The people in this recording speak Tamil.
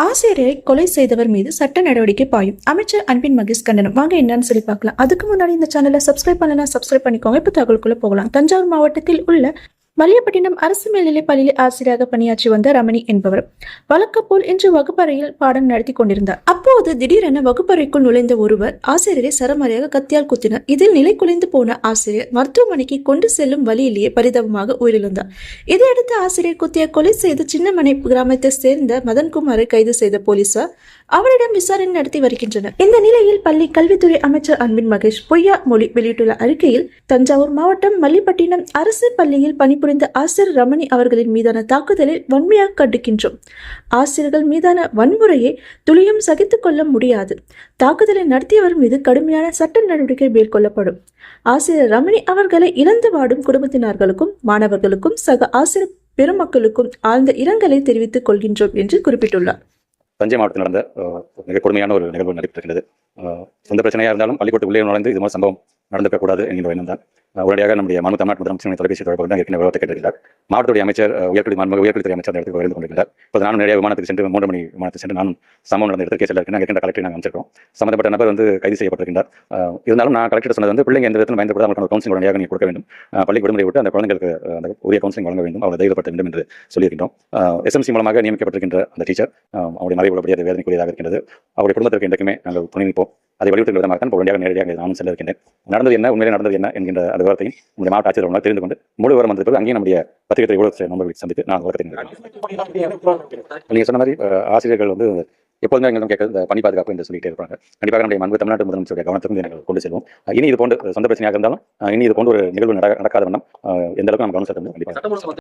ஆசிரியரை கொலை செய்தவர் மீது சட்ட நடவடிக்கை பாயும். அமைச்சர் அன்பின் மகேஷ் கண்டனம். வாங்க என்னன்னு சொல்லி பார்க்கலாம். அதுக்கு முன்னாடி இந்த சேனலை சப்ஸ்கிரைப் பண்ணலாம், சப்ஸ்கிரைப் பண்ணிக்கோங்க. இப்ப தகவலுக்குள்ள போகலாம். தஞ்சாவூர் மாவட்டத்தில் உள்ள மல்லியப்பட்டினம் அரசு மேல்நிலைப் பள்ளியில் ஆசிரியராக பணியாற்றி வந்த ரமணி என்பவர் வழக்கப்போல் இன்று வகுப்பறையில் பாடம் நடத்தி கொண்டிருந்தார். அப்போது திடீரென வகுப்பறைக்குள் நுழைந்த ஒருவர் ஆசிரியரை சரமாரியாக கத்தியால் குத்தினார். இதில் நிலை குலைந்து போன ஆசிரியர் மருத்துவமனைக்கு கொண்டு செல்லும் வழியிலேயே பரிதாபமாக உயிரிழந்தார். இதையடுத்து ஆசிரியர் குத்தியை கொலை செய்து சின்னமனை கிராமத்தை சேர்ந்த மதன்குமாரை கைது செய்த போலீசார் அவரிடம் விசாரணை நடத்தி வருகின்றனர். இந்த நிலையில் பள்ளி கல்வித்துறை அமைச்சர் அன்பின் மகேஷ் பொய்யா மொழி வெளியிட்டுள்ள அறிக்கையில், தஞ்சாவூர் மாவட்டம் மல்லிப்பட்டினம் அரசு பள்ளியில் பணிபுரிந்த ஆசிரியர் ரமணி அவர்களின் மீதான தாக்குதலில் வன்மையாக கண்டிக்கின்றோம். ஆசிரியர்கள் மீதான வன்முறையை துளியும் சகித்துக் கொள்ள முடியாது. தாக்குதலை நடத்தியவர் மீது கடுமையான சட்ட நடவடிக்கை மேற்கொள்ளப்படும். ஆசிரியர் ரமணி அவர்களை இழந்து வாடும் குடும்பத்தினர்களுக்கும் மாணவர்களுக்கும் சக ஆசிரியர் பெருமக்களுக்கும் ஆழ்ந்த இரங்கலை தெரிவித்துக் கொள்கின்றோம் என்று குறிப்பிட்டுள்ளார். தஞ்சை மாவட்டத்தில் நடந்த மிக கொடுமையான ஒரு நிகழ்வு நடைபெற்றிருக்கிறது. சொந்த பிரச்சனையாக இருந்தாலும் பள்ளிக்கூட்டு உள்ளே நுழைந்து இது மாதிரி சம்பவம் நடந்துவிடக்கூடாது என்கிற எண்ணம் தான். உடனடியாக நம்முடைய தமிழ்நாட்டு முதலமைச்சர் தொலைபேசி தொடர்பு தான் ஏற்கனவே விவரத்தை கேட்டிருக்கிறார். மாவட்டத்துடைய அமைச்சர் உயர்கல்வித்துறை அமைச்சர் இடத்துக்கு வருந்து கொண்டிருக்கிறார். இப்போ நானும் நிறைய விமானத்துக்கு சென்று 3 மணி விமானத்துக்கு சென்று நானும் சம்பவம் நடந்த இடத்துக்கு செல்ல நாங்கள் இருக்கின்ற கலெக்டரை நாங்கள் அமைச்சிருக்கோம். சம்பந்தப்பட்ட நபர் கைது செய்யப்பட்டிருக்கிறார். இருந்தாலும் நான் கலெக்டர் சொன்னது பிள்ளைங்க எந்த விதத்தில் பயன்படுத்த அவர்களுக்கு கவுன்சிலிங் உடனடியாக நீங்கள் கொடுக்க வேண்டும். பள்ளி விடுமுறை விட்டு அந்த குழந்தைகளுக்கு அந்த உரிய கவுன்சிலிங் வழங்க வேண்டும், அவரை தைரியப்படுத்த வேண்டும் என்று சொல்லியிருக்கின்றோம். SMC மூலமாக நியமிக்கப்பட்டிருக்கின்ற அந்த டீச்சர் அவருடைய மறைவு உள்ளபடியாக வேதனைக்குரியதாக இருக்கின்றது. அவருடைய குடும்பத்திற்கு இன்றைக்குமே நாங்கள் துணை நிற்போம். அதை வலியுறுத்தும் விதமாக தான் உடனடியாக நேரடியாக நானும் செல்ல இருக்கின்றேன். நடந்தது என்ன, உண்மையிலே நடந்தது என்ன என்கின்ற அந்த விவரத்தையும் நம்முடைய மாவட்ட ஆட்சியர் தெரிந்து கொண்டு முழு விவரம் வந்தது அங்கேயும் நம்முடைய பத்திரிகை ஊடக நண்பர்களை சந்தித்து நான் விவரத்தை நீங்கள் சொன்ன மாதிரி ஆசிரியர்கள் எப்போதுமே எங்களும் கேட்க இந்த பணி பாதுகாப்பு என்று சொல்லிட்டே இருப்பாங்க. கண்டிப்பாக நம்முடைய தமிழ்நாட்டு முதலமைச்சருடைய கவனத்திற்கு நாங்கள் கொண்டு செல்வோம். இனி இது போன்று சொந்த பிரச்சனையாக இருந்தாலும் இனி இது போன்ற ஒரு நிகழ்வு நடக்காத வண்ணம் எந்த அளவுக்கு நம்ம கவனம் செலுத்த முடியும். கண்டிப்பாக